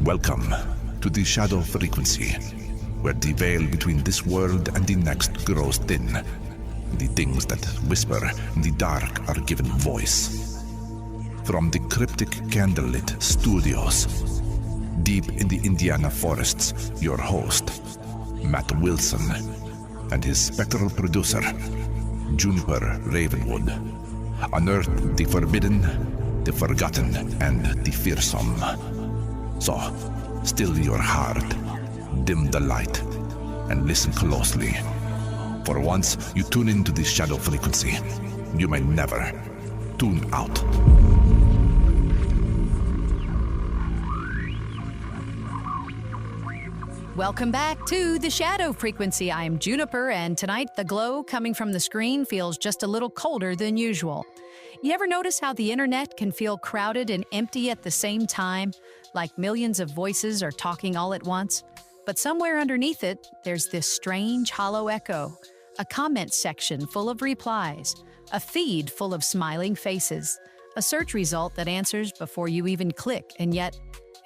Welcome to the shadow frequency, where the veil between this world and the next grows thin. The things that whisper in the dark are given voice. From the cryptic candlelit studios, deep in the Indiana forests, your host, Matt Wilson, and his spectral producer, Juniper Ravenwood, unearth the forbidden, the forgotten, and the fearsome. So, still your heart, dim the light, and listen closely. For once you tune into the shadow frequency, you may never tune out. Welcome back to the Shadow Frequency. I am Juniper, and tonight the glow coming from the screen feels just a little colder than usual. You ever notice how the internet can feel crowded and empty at the same time, like millions of voices are talking all at once? But somewhere underneath it, there's this strange hollow echo, a comment section full of replies, a feed full of smiling faces, a search result that answers before you even click, and yet,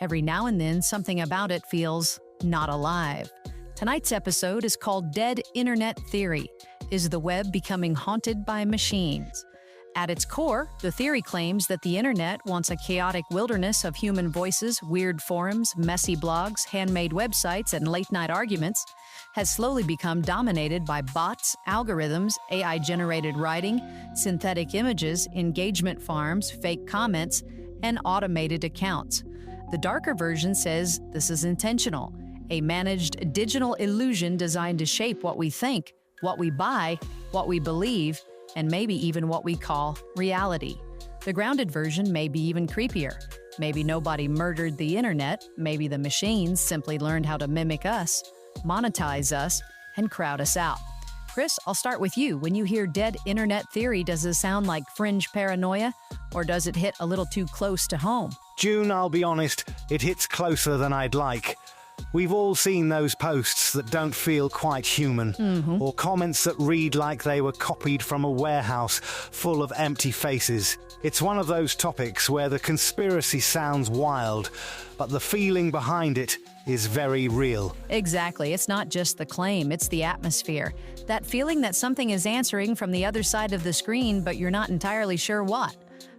every now and then, something about it feels not alive. Tonight's episode is called Dead Internet Theory. Is the web becoming haunted by machines? At its core, the theory claims that the internet, once a chaotic wilderness of human voices, weird forums, messy blogs, handmade websites, and late-night arguments, has slowly become dominated by bots, algorithms, AI-generated writing, synthetic images, engagement farms, fake comments, and automated accounts. The darker version says this is intentional, a managed digital illusion designed to shape what we think, what we buy, what we believe, and maybe even what we call reality. The grounded version may be even creepier. Maybe nobody murdered the internet, maybe the machines simply learned how to mimic us, monetize us, and crowd us out. Chris, I'll start with you. When you hear dead internet theory, does it sound like fringe paranoia, or does it hit a little too close to home? June, I'll be honest, it hits closer than I'd like. We've all seen those posts that don't feel quite human, or comments that read like they were copied from a warehouse full of empty faces. It's one of those topics where the conspiracy sounds wild, but the feeling behind it is very real. Exactly. It's not just the claim, it's the atmosphere. That feeling that something is answering from the other side of the screen, but you're not entirely sure what.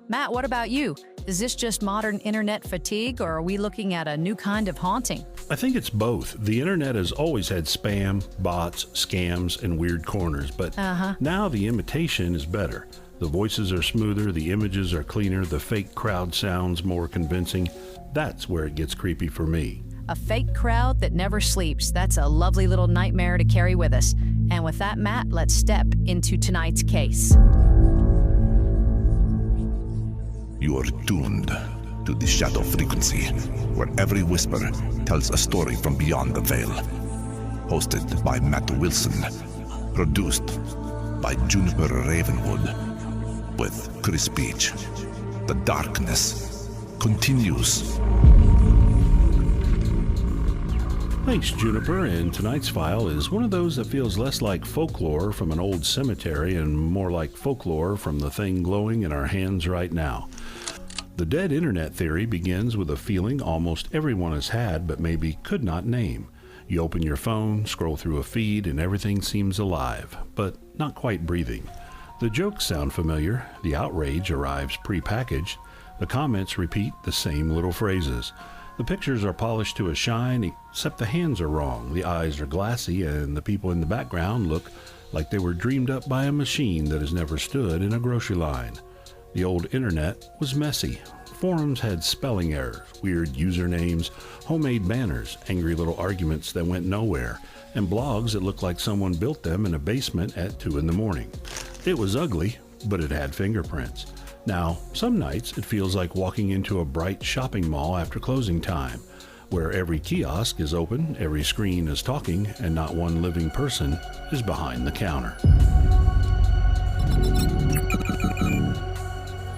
Matt, what about you? Is this just modern internet fatigue, or are we looking at a new kind of haunting? I think it's both. The internet has always had spam, bots, scams, and weird corners, but now the imitation is better. The voices are smoother, the images are cleaner, the fake crowd sounds more convincing. That's where it gets creepy for me. A fake crowd that never sleeps. That's a lovely little nightmare to carry with us. And with that, Matt, let's step into tonight's case. You are tuned to the shadow frequency, where every whisper tells a story from beyond the veil. Hosted by Matt Wilson, produced by Juniper Ravenwood, with Chris Beach. The darkness continues. Thanks, Juniper, and tonight's file is one of those that feels less like folklore from an old cemetery and more like folklore from the thing glowing in our hands right now. The dead internet theory begins with a feeling almost everyone has had but maybe could not name. You open your phone, scroll through a feed, and everything seems alive, but not quite breathing. The jokes sound familiar, the outrage arrives pre-packaged, the comments repeat the same little phrases. The pictures are polished to a shine, except the hands are wrong, the eyes are glassy, and the people in the background look like they were dreamed up by a machine that has never stood in a grocery line. The old internet was messy. Forums had spelling errors, weird usernames, homemade banners, angry little arguments that went nowhere, and blogs that looked like someone built them in a basement at 2 a.m. It was ugly, but it had fingerprints. Now, some nights it feels like walking into a bright shopping mall after closing time, where every kiosk is open, every screen is talking, and not one living person is behind the counter.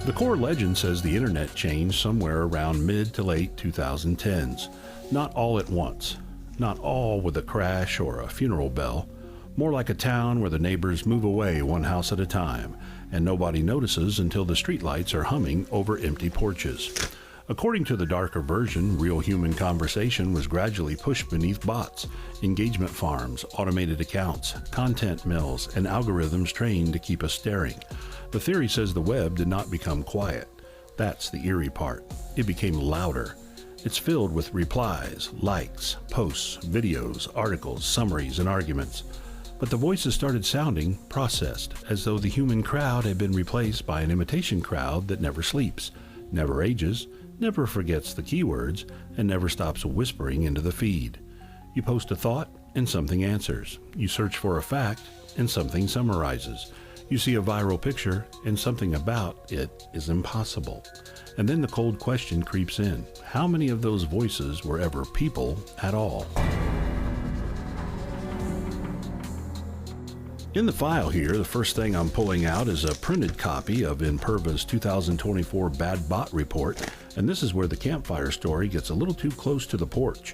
The core legend says the internet changed somewhere around mid to late 2010s. Not all at once, not all with a crash or a funeral bell, more like a town where the neighbors move away one house at a time, and nobody notices until the streetlights are humming over empty porches. According to the darker version, real human conversation was gradually pushed beneath bots, engagement farms, automated accounts, content mills, and algorithms trained to keep us staring. The theory says the web did not become quiet. That's the eerie part. It became louder. It's filled with replies, likes, posts, videos, articles, summaries, and arguments. But the voices started sounding processed, as though the human crowd had been replaced by an imitation crowd that never sleeps, never ages, never forgets the keywords, and never stops whispering into the feed. You post a thought, and something answers. You search for a fact, and something summarizes. You see a viral picture, and something about it is impossible. And then the cold question creeps in. How many of those voices were ever people at all? In the file here, the first thing I'm pulling out is a printed copy of Imperva's 2024 Bad Bot Report, and this is where the campfire story gets a little too close to the porch.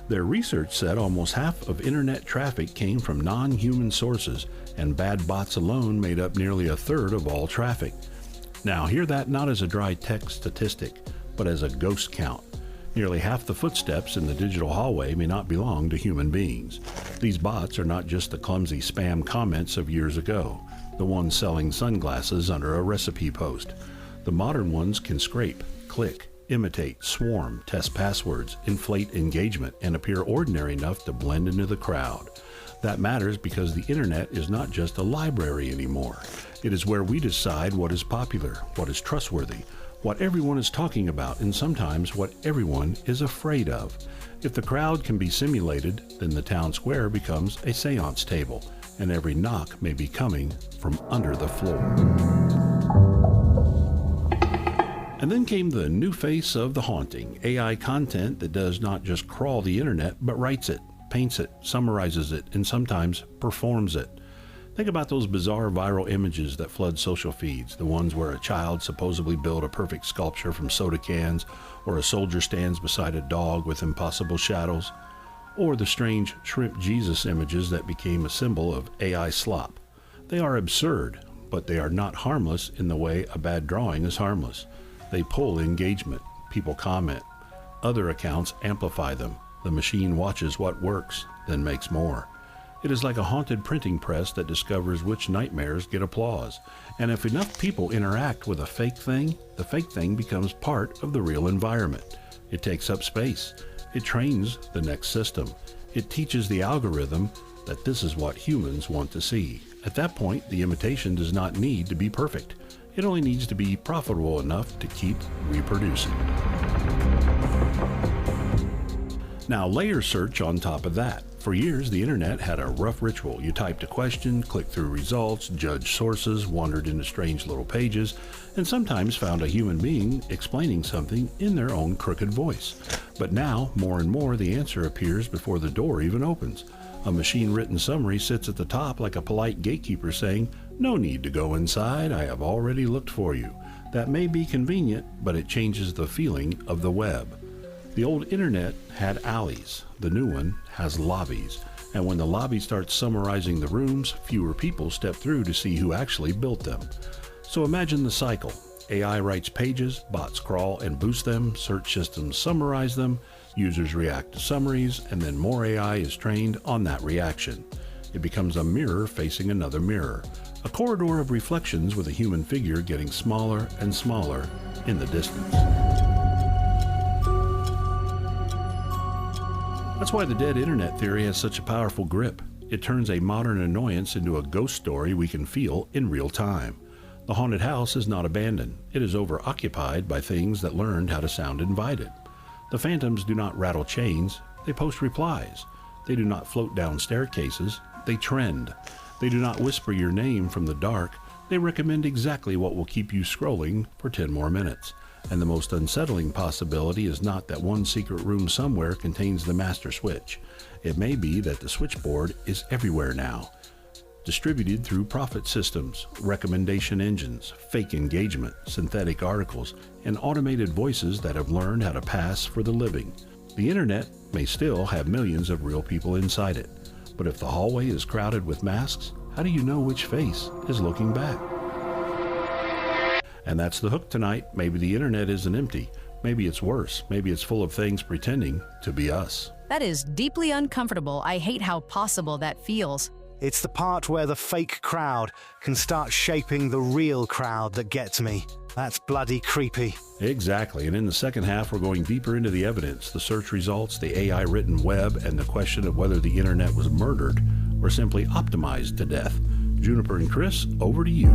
Their research said almost half of internet traffic came from non-human sources, and bad bots alone made up nearly a third of all traffic. Now, hear that not as a dry text statistic, but as a ghost count. Nearly half the footsteps in the digital hallway may not belong to human beings. These bots are not just the clumsy spam comments of years ago, the ones selling sunglasses under a recipe post. The modern ones can scrape, click, imitate, swarm, test passwords, inflate engagement, and appear ordinary enough to blend into the crowd. That matters because the internet is not just a library anymore. It is where we decide what is popular, what is trustworthy, what everyone is talking about, and sometimes what everyone is afraid of. If the crowd can be simulated, then the town square becomes a seance table, and every knock may be coming from under the floor. And then came the new face of the haunting, AI content that does not just crawl the internet, but writes it, paints it, summarizes it, and sometimes performs it. Think about those bizarre viral images that flood social feeds, the ones where a child supposedly built a perfect sculpture from soda cans, or a soldier stands beside a dog with impossible shadows, or the strange shrimp Jesus images that became a symbol of AI slop. They are absurd, but they are not harmless in the way a bad drawing is harmless. They pull engagement, people comment, other accounts amplify them, the machine watches what works, then makes more. It is like a haunted printing press that discovers which nightmares get applause. And if enough people interact with a fake thing, the fake thing becomes part of the real environment. It takes up space. It trains the next system. It teaches the algorithm that this is what humans want to see. At that point, the imitation does not need to be perfect. It only needs to be profitable enough to keep reproducing. Now, layer search on top of that. For years, the internet had a rough ritual. You typed a question, clicked through results, judged sources, wandered into strange little pages, and sometimes found a human being explaining something in their own crooked voice. But now, more and more, the answer appears before the door even opens. A machine-written summary sits at the top like a polite gatekeeper saying, "No need to go inside, I have already looked for you." That may be convenient, but it changes the feeling of the web. The old internet had alleys. The new one has lobbies. And when the lobby starts summarizing the rooms, fewer people step through to see who actually built them. So imagine the cycle. AI writes pages, bots crawl and boost them, search systems summarize them, users react to summaries, and then more AI is trained on that reaction. It becomes a mirror facing another mirror, a corridor of reflections with a human figure getting smaller and smaller in the distance. That's why the dead internet theory has such a powerful grip. It turns a modern annoyance into a ghost story we can feel in real time. The haunted house is not abandoned. It is overoccupied by things that learned how to sound invited. The phantoms do not rattle chains. They post replies. They do not float down staircases. They trend. They do not whisper your name from the dark. They recommend exactly what will keep you scrolling for 10 more minutes. And the most unsettling possibility is not that one secret room somewhere contains the master switch. It may be that the switchboard is everywhere now, distributed through profit systems, recommendation engines, fake engagement, synthetic articles, and automated voices that have learned how to pass for the living. The internet may still have millions of real people inside it, but if the hallway is crowded with masks, how do you know which face is looking back? And that's the hook tonight. Maybe the internet isn't empty. maybe it's worse. Maybe it's full of things pretending to be us. That is deeply uncomfortable. I hate how possible that feels. It's the part where the fake crowd can start shaping the real crowd that gets me. That's bloody creepy. Exactly, and in the second half, we're going deeper into the evidence, the search results, the AI-written web, and the question of whether the internet was murdered or simply optimized to death. Juniper and Chris, over to you.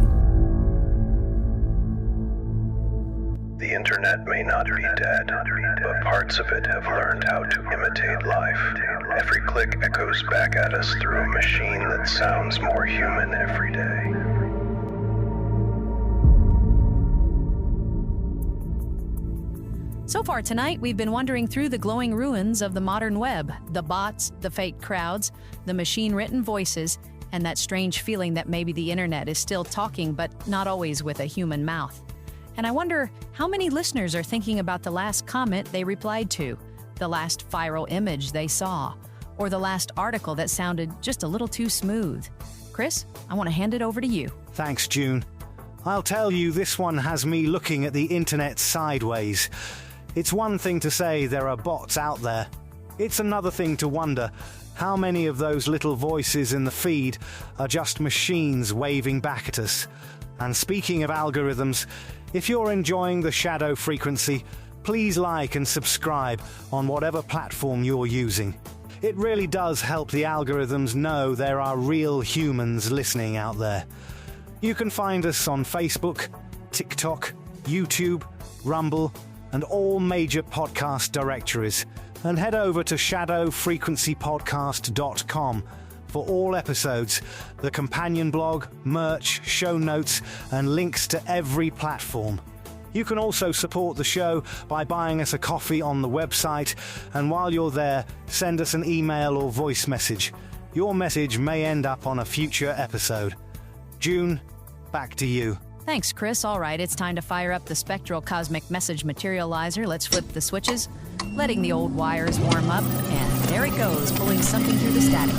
The internet may not be dead, but parts of it have learned how to imitate life. Every click echoes back at us through a machine that sounds more human every day. So far tonight, we've been wandering through the glowing ruins of the modern web, the bots, the fake crowds, the machine-written voices, and that strange feeling that maybe the internet is still talking, but not always with a human mouth. And I wonder how many listeners are thinking about the last comment they replied to, the last viral image they saw, or the last article that sounded just a little too smooth. Chris, I want to hand it over to you. Thanks, June. I'll tell you, this one has me looking at the internet sideways. It's one thing to say there are bots out there. It's another thing to wonder how many of those little voices in the feed are just machines waving back at us. And speaking of algorithms, if you're enjoying the Shadow Frequency, please like and subscribe on whatever platform you're using. It really does help the algorithms know there are real humans listening out there. You can find us on Facebook, TikTok, YouTube, Rumble, and all major podcast directories. And head over to shadowfrequencypodcast.com for all episodes, the companion blog, merch, show notes, and links to every platform. You can also support the show by buying us a coffee on the website, and while you're there, send us an email or voice message. Your message may end up on a future episode. June, back to you. Thanks, Chris. All right, it's time to fire up the spectral cosmic message materializer. Let's flip the switches, letting the old wires warm up, and there it goes, pulling something through the static.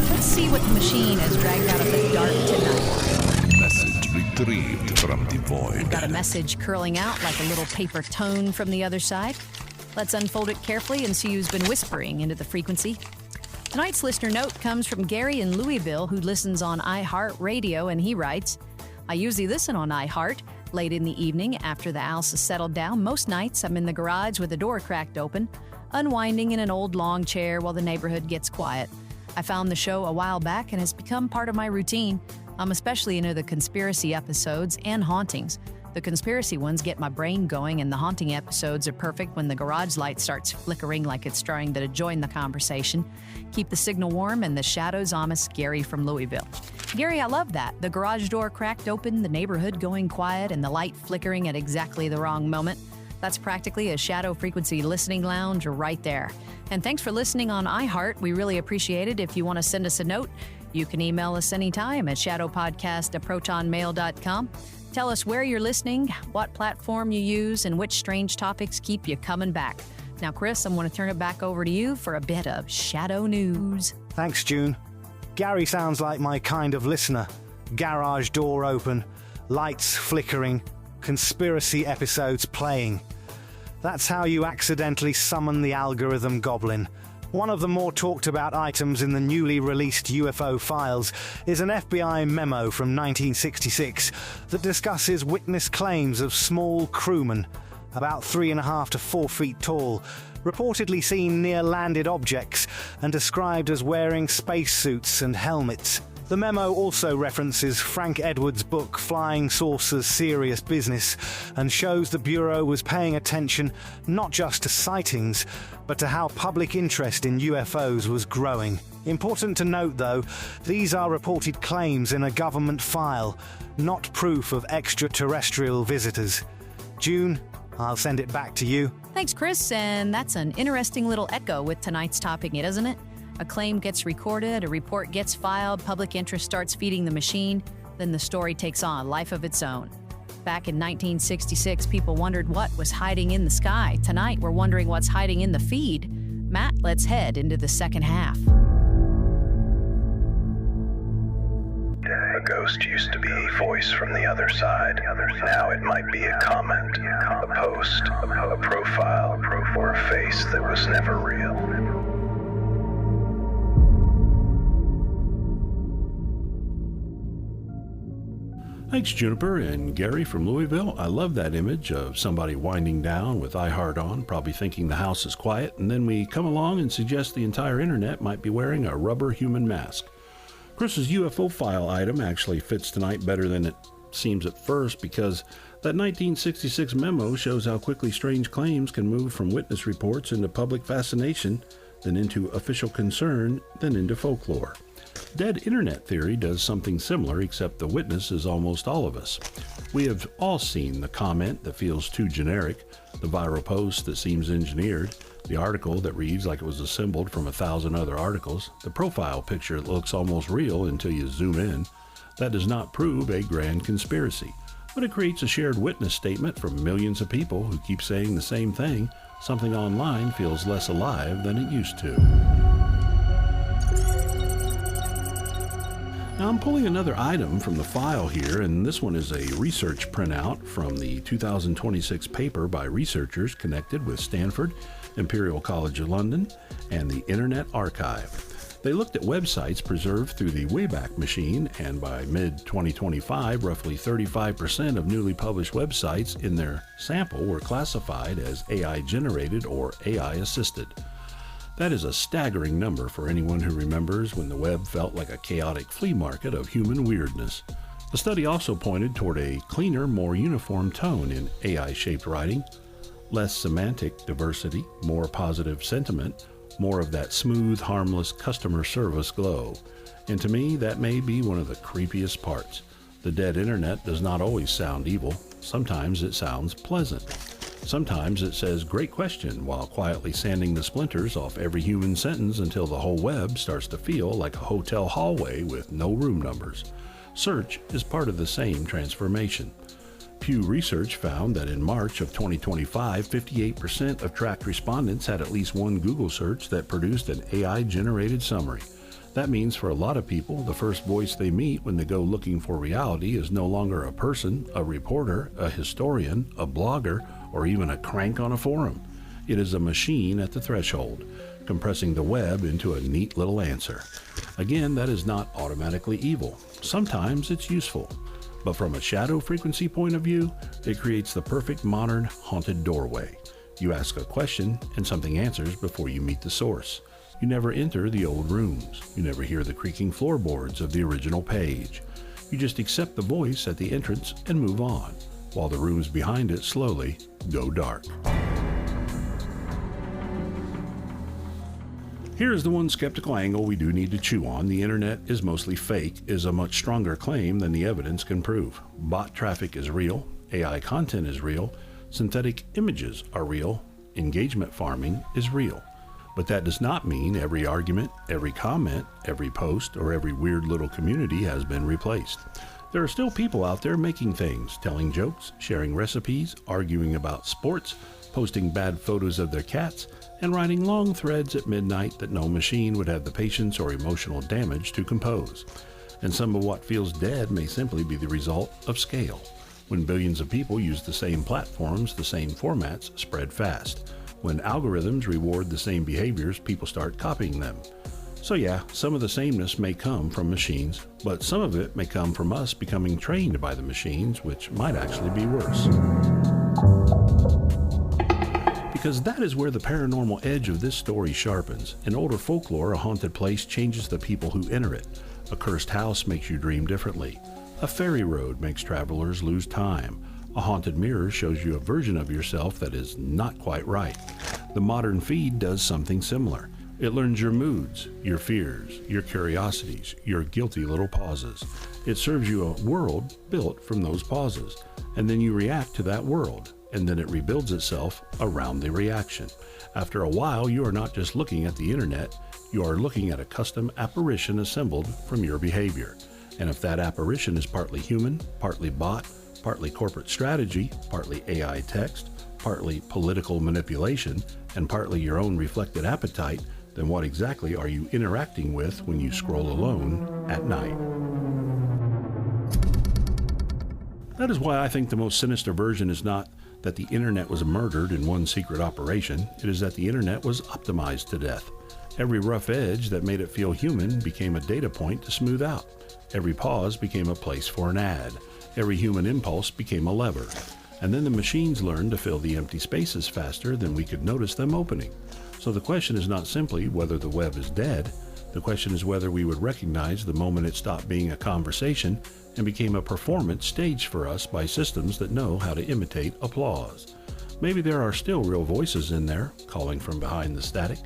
Let's see what the machine has dragged out of the dark tonight. Message retrieved from the void. Got a message curling out like a little paper tone from the other side. Let's unfold it carefully and see who's been whispering into the frequency. Tonight's listener note comes from Gary in Louisville, who listens on iHeartRadio, and he writes, I usually listen on iHeart late in the evening after the house is settled down. Most nights I'm in the garage with the door cracked open, unwinding in an old long chair while the neighborhood gets quiet. I found the show a while back and has become part of my routine. I'm especially into the conspiracy episodes and hauntings. The conspiracy ones get my brain going, and the haunting episodes are perfect when the garage light starts flickering like it's trying to join the conversation. Keep the signal warm and the shadows on us. Gary from Louisville. Gary, I love that. The garage door cracked open, the neighborhood going quiet, and the light flickering at exactly the wrong moment. That's practically a Shadow Frequency listening lounge right there. And thanks for listening on iHeart. We really appreciate it. If you want to send us a note, you can email us anytime at shadowpodcast@protonmail.com. Tell us where you're listening, what platform you use, and which strange topics keep you coming back. Now, Chris, I'm going to turn it back over to you for a bit of Shadow News. Thanks, June. Gary sounds like my kind of listener. Garage door open, lights flickering, conspiracy episodes playing. That's how you accidentally summon the algorithm goblin. One of the more talked about items in the newly released UFO files is an FBI memo from 1966 that discusses witness claims of small crewmen, about 3.5 to 4 feet tall, reportedly seen near landed objects and described as wearing spacesuits and helmets. The memo also references Frank Edwards' book Flying Saucers Serious Business and shows the Bureau was paying attention not just to sightings, but to how public interest in UFOs was growing. Important to note, though, these are reported claims in a government file, not proof of extraterrestrial visitors. June, I'll send it back to you. Thanks, Chris, and that's an interesting little echo with tonight's topic, isn't it? A claim gets recorded, a report gets filed, public interest starts feeding the machine, then the story takes on a life of its own. Back in 1966, people wondered what was hiding in the sky. Tonight, we're wondering what's hiding in the feed. Matt, let's head into the second half. A ghost used to be a voice from the other side. Now it might be a comment, a post, a profile, or a face that was never real. Thanks, Juniper and Gary from Louisville. I love that image of somebody winding down with iHeart on, probably thinking the house is quiet, and then we come along and suggest the entire internet might be wearing a rubber human mask. Chris's UFO file item actually fits tonight better than it seems at first, because that 1966 memo shows how quickly strange claims can move from witness reports into public fascination, then into official concern, then into folklore. Dead internet theory does something similar, except the witness is almost all of us. We have all seen the comment that feels too generic, the viral post that seems engineered, the article that reads like it was assembled from 1,000 other articles, the profile picture that looks almost real until you zoom in. That does not prove a grand conspiracy, but it creates a shared witness statement from millions of people who keep saying the same thing. Something online feels less alive than it used to. Now I'm pulling another item from the file here, and this one is a research printout from the 2026 paper by researchers connected with Stanford, Imperial College London, and the Internet Archive. They looked at websites preserved through the Wayback Machine, and by mid-2025, roughly 35% of newly published websites in their sample were classified as AI-generated or AI-assisted. That is a staggering number for anyone who remembers when the web felt like a chaotic flea market of human weirdness. The study also pointed toward a cleaner, more uniform tone in AI-shaped writing, less semantic diversity, more positive sentiment, more of that smooth, harmless customer service glow. And to me, that may be one of the creepiest parts. The dead internet does not always sound evil. Sometimes it sounds pleasant. Sometimes it says "great question" while quietly sanding the splinters off every human sentence until the whole web starts to feel like a hotel hallway with no room numbers. Search is part of the same transformation. Pew Research found that in March of 2025, 58% of tracked respondents had at least one Google search that produced an AI-generated summary. That means for a lot of people, the first voice they meet when they go looking for reality is no longer a person, a reporter, a historian, a blogger, or even a crank on a forum. It is a machine at the threshold, compressing the web into a neat little answer. Again, that is not automatically evil. Sometimes it's useful. But from a shadow frequency point of view, it creates the perfect modern haunted doorway. You ask a question and something answers before you meet the source. You never enter the old rooms. You never hear the creaking floorboards of the original page. You just accept the voice at the entrance and move on, while the rooms behind it slowly go dark. Here's the one skeptical angle we do need to chew on. The internet is mostly fake is a much stronger claim than the evidence can prove. Bot traffic is real, AI content is real, synthetic images are real, engagement farming is real. But that does not mean every argument, every comment, every post, or every weird little community has been replaced. There are still people out there making things, telling jokes, sharing recipes, arguing about sports, posting bad photos of their cats, and writing long threads at midnight that no machine would have the patience or emotional damage to compose. And some of what feels dead may simply be the result of scale. When billions of people use the same platforms, the same formats spread fast. When algorithms reward the same behaviors, people start copying them. So yeah, some of the sameness may come from machines, but some of it may come from us becoming trained by the machines, which might actually be worse. Because that is where the paranormal edge of this story sharpens. In older folklore, a haunted place changes the people who enter it. A cursed house makes you dream differently. A fairy road makes travelers lose time. A haunted mirror shows you a version of yourself that is not quite right. The modern feed does something similar. It learns your moods, your fears, your curiosities, your guilty little pauses. It serves you a world built from those pauses, and then you react to that world, and then it rebuilds itself around the reaction. After a while, you are not just looking at the internet, you are looking at a custom apparition assembled from your behavior. And if that apparition is partly human, partly bot, partly corporate strategy, partly AI text, partly political manipulation, and partly your own reflected appetite, then what exactly are you interacting with when you scroll alone at night? That is why I think the most sinister version is not that the internet was murdered in one secret operation. It is that the internet was optimized to death. Every rough edge that made it feel human became a data point to smooth out. Every pause became a place for an ad. Every human impulse became a lever. And then the machines learned to fill the empty spaces faster than we could notice them opening. So the question is not simply whether the web is dead. The question is whether we would recognize the moment it stopped being a conversation and became a performance staged for us by systems that know how to imitate applause. Maybe there are still real voices in there, calling from behind the static.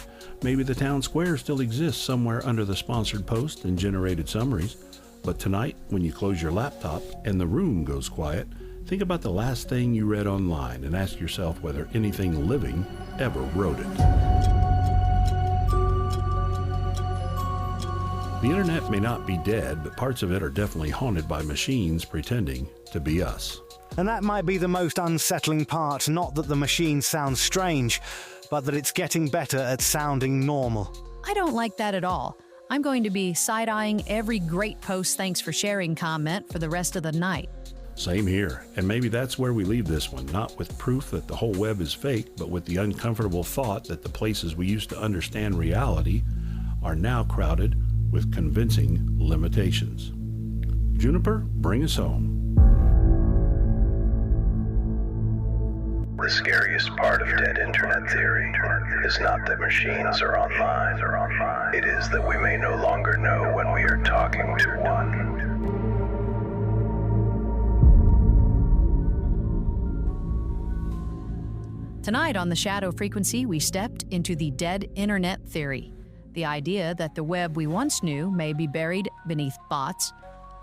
Maybe the town square still exists somewhere under the sponsored post and generated summaries. But tonight, when you close your laptop and the room goes quiet, think about the last thing you read online and ask yourself whether anything living ever wrote it. The internet may not be dead, but parts of it are definitely haunted by machines pretending to be us. And that might be the most unsettling part, not that the machine sounds strange, but that it's getting better at sounding normal. I don't like that at all. I'm going to be side-eyeing every great post thanks for sharing comment for the rest of the night. Same here, and maybe that's where we leave this one, not with proof that the whole web is fake, but with the uncomfortable thought that the places we used to understand reality are now crowded with convincing limitations. Juniper, bring us home. The scariest part of dead internet theory is not that machines are online. It is that we may no longer know when we are talking to one. Tonight on the Shadow Frequency, we stepped into the dead internet theory. The idea that the web we once knew may be buried beneath bots,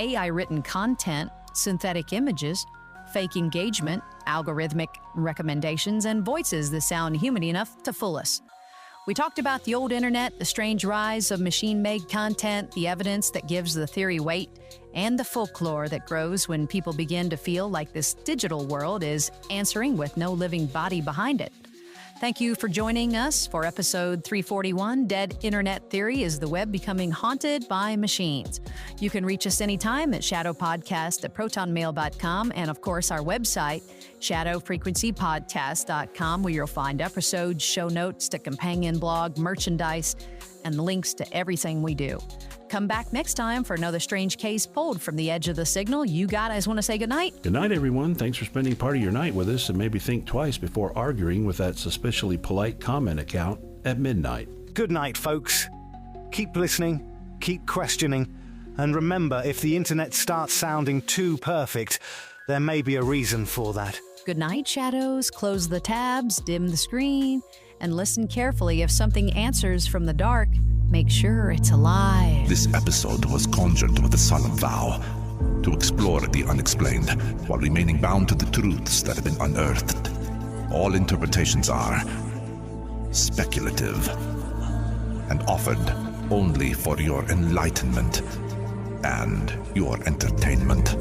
AI-written content, synthetic images, fake engagement, algorithmic recommendations, and voices that sound human enough to fool us. We talked about the old internet, the strange rise of machine-made content, the evidence that gives the theory weight, and the folklore that grows when people begin to feel like this digital world is answering with no living body behind it. Thank you for joining us for episode 341, Dead Internet Theory: Is the Web Becoming Haunted by Machines? You can reach us anytime at shadowpodcast@protonmail.com, and of course our website, shadowfrequencypodcast.com, where you'll find episodes, show notes, the companion blog, merchandise, and links to everything we do. Come back next time for another strange case pulled from the edge of the signal. You guys want to say goodnight? Good night, everyone. Thanks for spending part of your night with us, and maybe think twice before arguing with that suspiciously polite comment account at midnight. Good night, folks. Keep listening, keep questioning, and remember, if the internet starts sounding too perfect, there may be a reason for that. Good night, shadows. Close the tabs, dim the screen, and listen carefully. If something answers from the dark, make sure it's alive. This episode was conjured with a solemn vow to explore the unexplained while remaining bound to the truths that have been unearthed. All interpretations are speculative and offered only for your enlightenment and your entertainment.